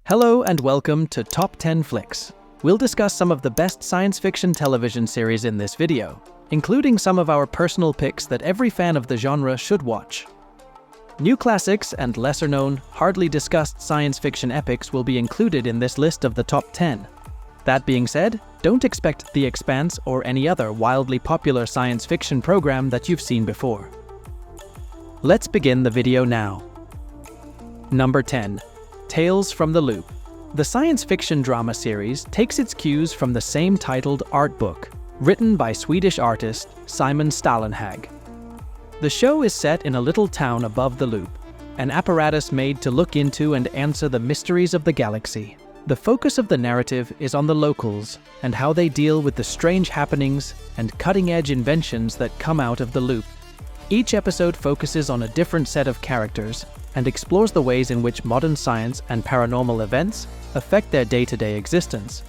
Hello and welcome to Top 10 Flix. We'll discuss some of the best science fiction television series in this video, including some of our personal picks that every fan of the genre should watch. New classics and lesser-known, hardly discussed science fiction epics will be included in this list of the top 10. That being said, don't expect The Expanse or any other wildly popular science fiction program that you've seen before. Let's begin the video now. Number 10. Tales from the Loop. The science fiction drama series takes its cues from the same titled art book, written by Swedish artist Simon Stalenhag. The show is set in a little town above the loop, an apparatus made to look into and answer the mysteries of the galaxy. The focus of the narrative is on the locals and how they deal with the strange happenings and cutting-edge inventions that come out of the loop. Each episode focuses on a different set of characters and explores the ways in which modern science and paranormal events affect their day-to-day existence.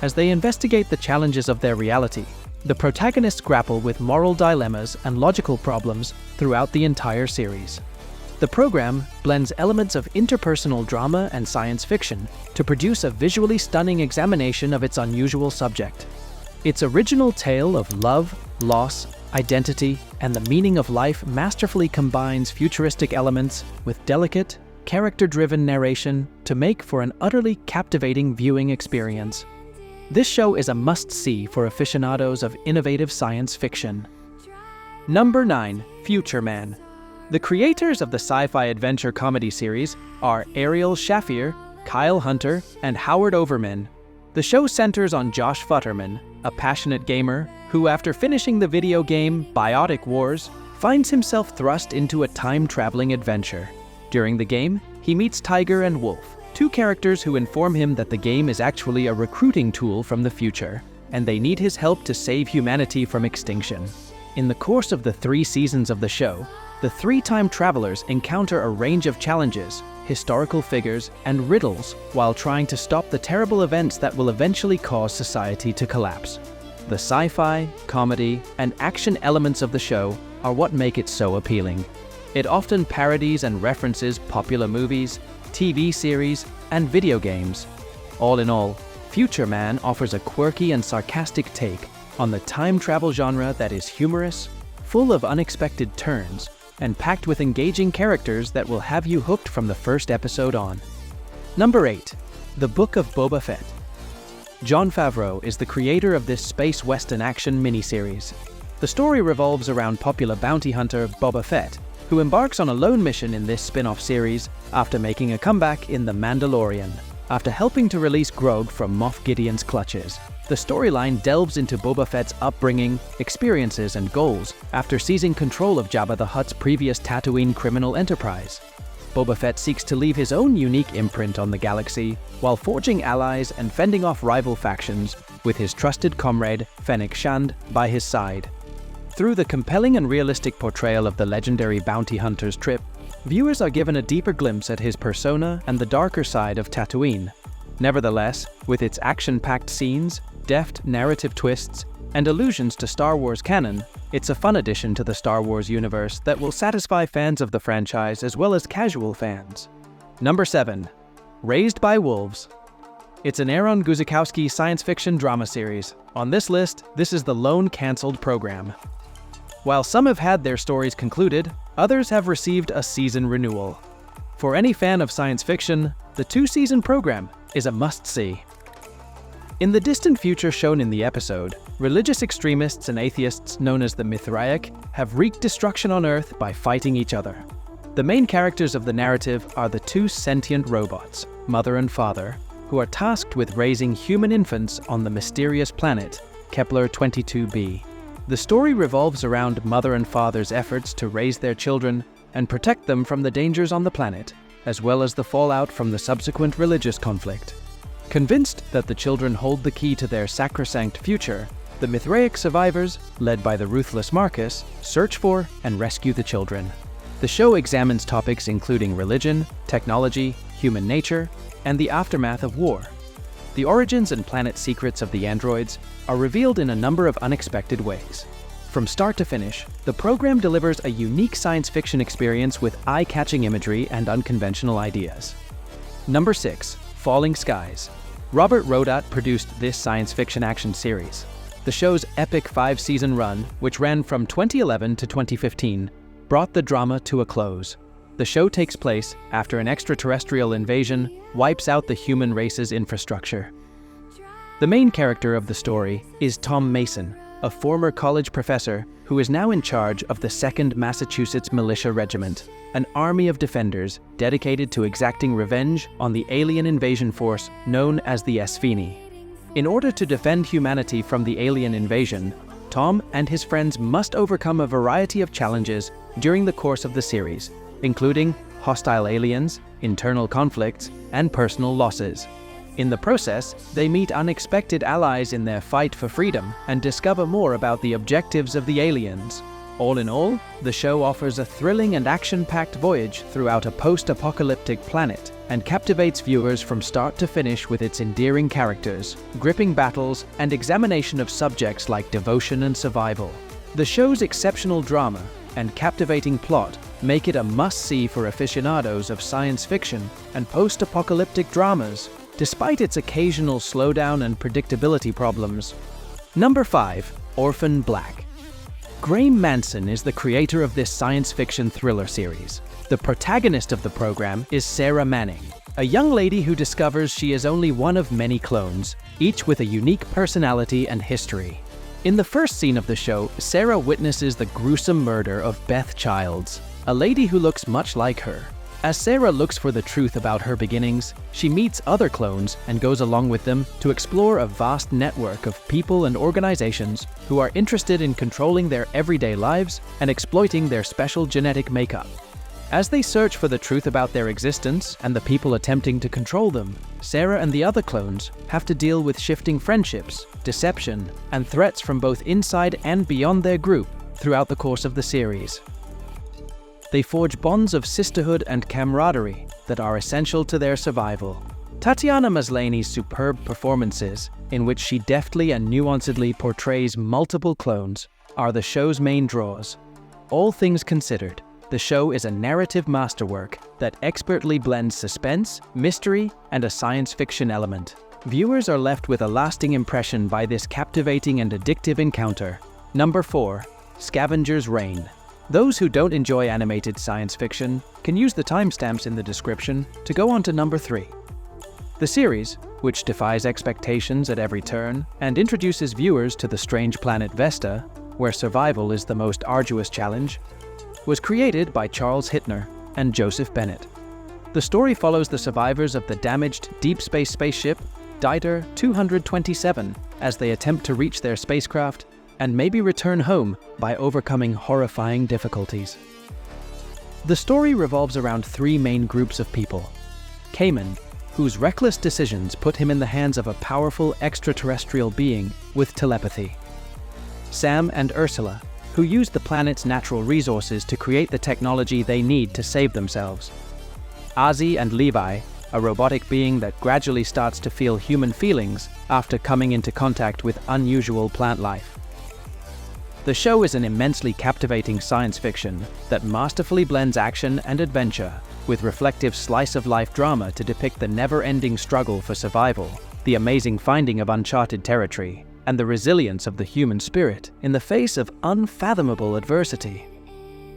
As they investigate the challenges of their reality, the protagonists grapple with moral dilemmas and logical problems throughout the entire series. The program blends elements of interpersonal drama and science fiction to produce a visually stunning examination of its unusual subject. Its original tale of love, loss, identity, and the meaning of life masterfully combines futuristic elements with delicate, character-driven narration to make for an utterly captivating viewing experience. This show is a must-see for aficionados of innovative science fiction. Number 9. Future Man. The creators of the sci-fi adventure comedy series are Ariel Shafir, Kyle Hunter, and Howard Overman. The show centers on Josh Futterman, a passionate gamer who, after finishing the video game Biotic Wars, finds himself thrust into a time-traveling adventure. During the game, he meets Tiger and Wolf, two characters who inform him that the game is actually a recruiting tool from the future, and they need his help to save humanity from extinction. In the course of the 3 seasons of the show, the 3 time travelers encounter a range of challenges, historical figures, and riddles while trying to stop the terrible events that will eventually cause society to collapse. The sci-fi, comedy, and action elements of the show are what make it so appealing. It often parodies and references popular movies, TV series, and video games. All in all, Future Man offers a quirky and sarcastic take on the time travel genre that is humorous, full of unexpected turns, and packed with engaging characters that will have you hooked from the first episode on. Number 8. The Book of Boba Fett. Jon Favreau is the creator of this space western action miniseries. The story revolves around popular bounty hunter Boba Fett, who embarks on a lone mission in this spin-off series after making a comeback in The Mandalorian. After helping to release Grog from Moff Gideon's clutches, the storyline delves into Boba Fett's upbringing, experiences, and goals after seizing control of Jabba the Hutt's previous Tatooine criminal enterprise. Boba Fett seeks to leave his own unique imprint on the galaxy while forging allies and fending off rival factions with his trusted comrade Fennec Shand by his side. Through the compelling and realistic portrayal of the legendary bounty hunter's trip, viewers are given a deeper glimpse at his persona and the darker side of Tatooine. Nevertheless, with its action-packed scenes, deft narrative twists, and allusions to Star Wars canon, it's a fun addition to the Star Wars universe that will satisfy fans of the franchise as well as casual fans. Number 7. Raised by Wolves. It's an Aaron Guzikowski science fiction drama series. On this list, this is the lone cancelled program. While some have had their stories concluded, others have received a season renewal. For any fan of science fiction, the 2-season program is a must-see. In the distant future shown in the episode, religious extremists and atheists known as the Mithraic have wreaked destruction on Earth by fighting each other. The main characters of the narrative are the 2 sentient robots, Mother and Father, who are tasked with raising human infants on the mysterious planet Kepler-22b. The story revolves around Mother and Father's efforts to raise their children and protect them from the dangers on the planet, as well as the fallout from the subsequent religious conflict. Convinced that the children hold the key to their sacrosanct future, the Mithraic survivors, led by the ruthless Marcus, search for and rescue the children. The show examines topics including religion, technology, human nature, and the aftermath of war. The origins and planet secrets of the androids are revealed in a number of unexpected ways. From start to finish, the program delivers a unique science fiction experience with eye-catching imagery and unconventional ideas. Number 6. Falling Skies. Robert Rodat produced this science fiction action series. The show's epic 5-season run, which ran from 2011 to 2015, brought the drama to a close. The show takes place after an extraterrestrial invasion wipes out the human race's infrastructure. The main character of the story is Tom Mason, a former college professor who is now in charge of the 2nd Massachusetts Militia Regiment, an army of defenders dedicated to exacting revenge on the alien invasion force known as the SCI. In order to defend humanity from the alien invasion, Tom and his friends must overcome a variety of challenges during the course of the series, including hostile aliens, internal conflicts, and personal losses. In the process, they meet unexpected allies in their fight for freedom and discover more about the objectives of the aliens. All in all, the show offers a thrilling and action-packed voyage throughout a post-apocalyptic planet and captivates viewers from start to finish with its endearing characters, gripping battles, and examination of subjects like devotion and survival. The show's exceptional drama and captivating plot make it a must-see for aficionados of science fiction and post-apocalyptic dramas, despite its occasional slowdown and predictability problems. Number 5. Orphan Black. Graham Manson is the creator of this science fiction thriller series. The protagonist of the program is Sarah Manning, a young lady who discovers she is only one of many clones, each with a unique personality and history. In the first scene of the show, Sarah witnesses the gruesome murder of Beth Childs, a lady who looks much like her. As Sarah looks for the truth about her beginnings, she meets other clones and goes along with them to explore a vast network of people and organizations who are interested in controlling their everyday lives and exploiting their special genetic makeup. As they search for the truth about their existence and the people attempting to control them, Sarah and the other clones have to deal with shifting friendships, deception, and threats from both inside and beyond their group throughout the course of the series. They forge bonds of sisterhood and camaraderie that are essential to their survival. Tatiana Maslany's superb performances, in which she deftly and nuancedly portrays multiple clones, are the show's main draws. All things considered, the show is a narrative masterwork that expertly blends suspense, mystery, and a science fiction element. Viewers are left with a lasting impression by this captivating and addictive encounter. Number 4. Scavenger's Reign. Those who don't enjoy animated science fiction can use the timestamps in the description to go on to number 3. The series, which defies expectations at every turn and introduces viewers to the strange planet Vesta, where survival is the most arduous challenge, was created by Charles Hittner and Joseph Bennett. The story follows the survivors of the damaged deep space spaceship Dieter 227 as they attempt to reach their spacecraft and maybe return home by overcoming horrifying difficulties. The story revolves around 3 main groups of people. Cayman, whose reckless decisions put him in the hands of a powerful extraterrestrial being with telepathy. Sam and Ursula, who use the planet's natural resources to create the technology they need to save themselves. Ozzy and Levi, a robotic being that gradually starts to feel human feelings after coming into contact with unusual plant life. The show is an immensely captivating science fiction that masterfully blends action and adventure with reflective slice-of-life drama to depict the never-ending struggle for survival, the amazing finding of uncharted territory, and the resilience of the human spirit in the face of unfathomable adversity.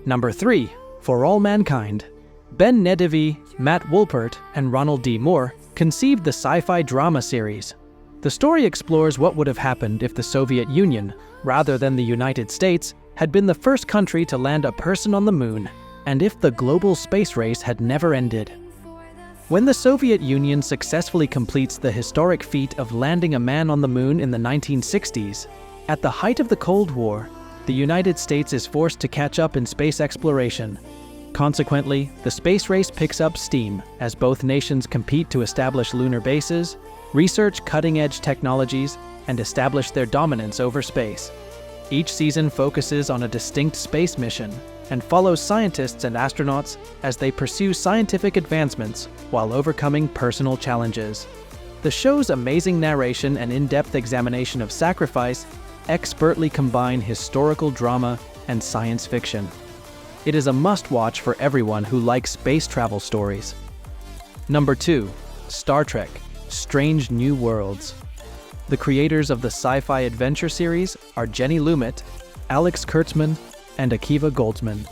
Number 3. For All Mankind. Ben Nedivy, Matt Woolpert, and Ronald D. Moore conceived the sci-fi drama series. The story explores what would have happened if the Soviet Union, rather than the United States, had been the first country to land a person on the moon, and if the global space race had never ended. When the Soviet Union successfully completes the historic feat of landing a man on the moon in the 1960s, at the height of the Cold War, the United States is forced to catch up in space exploration. Consequently, the space race picks up steam as both nations compete to establish lunar bases, research cutting-edge technologies, and establish their dominance over space. Each season focuses on a distinct space mission and follows scientists and astronauts as they pursue scientific advancements while overcoming personal challenges. The show's amazing narration and in-depth examination of sacrifice expertly combine historical drama and science fiction. It is a must-watch for everyone who likes space travel stories. Number 2. Star Trek: Strange New Worlds. The creators of the sci-fi adventure series are Jenny Lumet, Alex Kurtzman, and Akiva Goldsman.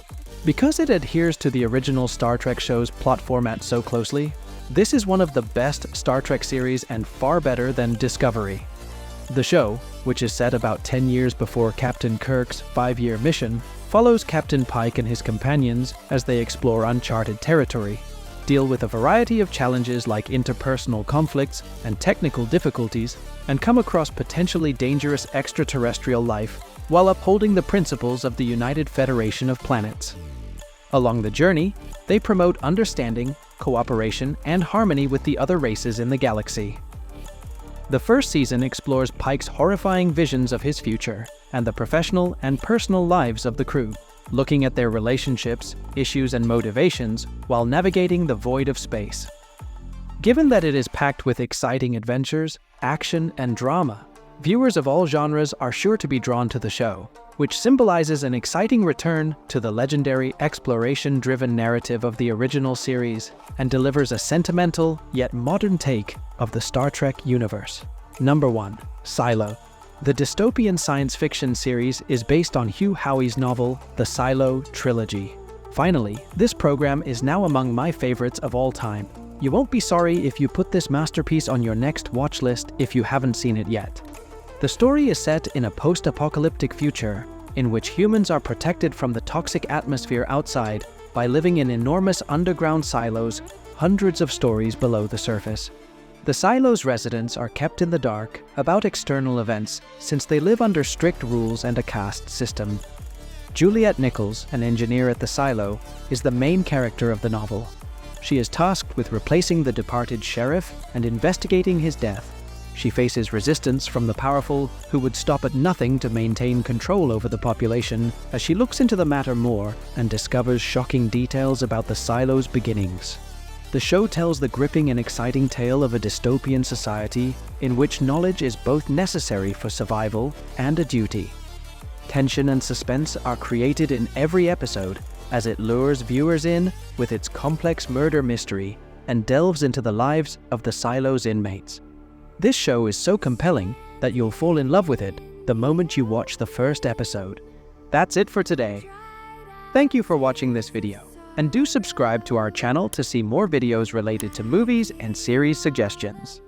Because it adheres to the original Star Trek show's plot format so closely, this is one of the best Star Trek series and far better than Discovery. The show, which is set about 10 years before Captain Kirk's 5-year mission, follows Captain Pike and his companions as they explore uncharted territory, deal with a variety of challenges like interpersonal conflicts and technical difficulties, and come across potentially dangerous extraterrestrial life while upholding the principles of the United Federation of Planets. Along the journey, they promote understanding, cooperation, and harmony with the other races in the galaxy. The first season explores Pike's horrifying visions of his future and the professional and personal lives of the crew, looking at their relationships, issues, and motivations while navigating the void of space. Given that it is packed with exciting adventures, action, and drama, viewers of all genres are sure to be drawn to the show, which symbolizes an exciting return to the legendary exploration-driven narrative of the original series and delivers a sentimental yet modern take of the Star Trek universe. Number 1. Silo. The dystopian science fiction series is based on Hugh Howey's novel, The Silo Trilogy. Finally, this program is now among my favorites of all time. You won't be sorry if you put this masterpiece on your next watch list if you haven't seen it yet. The story is set in a post-apocalyptic future in which humans are protected from the toxic atmosphere outside by living in enormous underground silos hundreds of stories below the surface. The silos' residents are kept in the dark about external events since they live under strict rules and a caste system. Juliet Nichols, an engineer at the silo, is the main character of the novel. She is tasked with replacing the departed sheriff and investigating his death. She faces resistance from the powerful, who would stop at nothing to maintain control over the population, as she looks into the matter more and discovers shocking details about the silo's beginnings. The show tells the gripping and exciting tale of a dystopian society in which knowledge is both necessary for survival and a duty. Tension and suspense are created in every episode as it lures viewers in with its complex murder mystery and delves into the lives of the silo's inmates. This show is so compelling that you'll fall in love with it the moment you watch the first episode. That's it for today. Thank you for watching this video, and do subscribe to our channel to see more videos related to movies and series suggestions.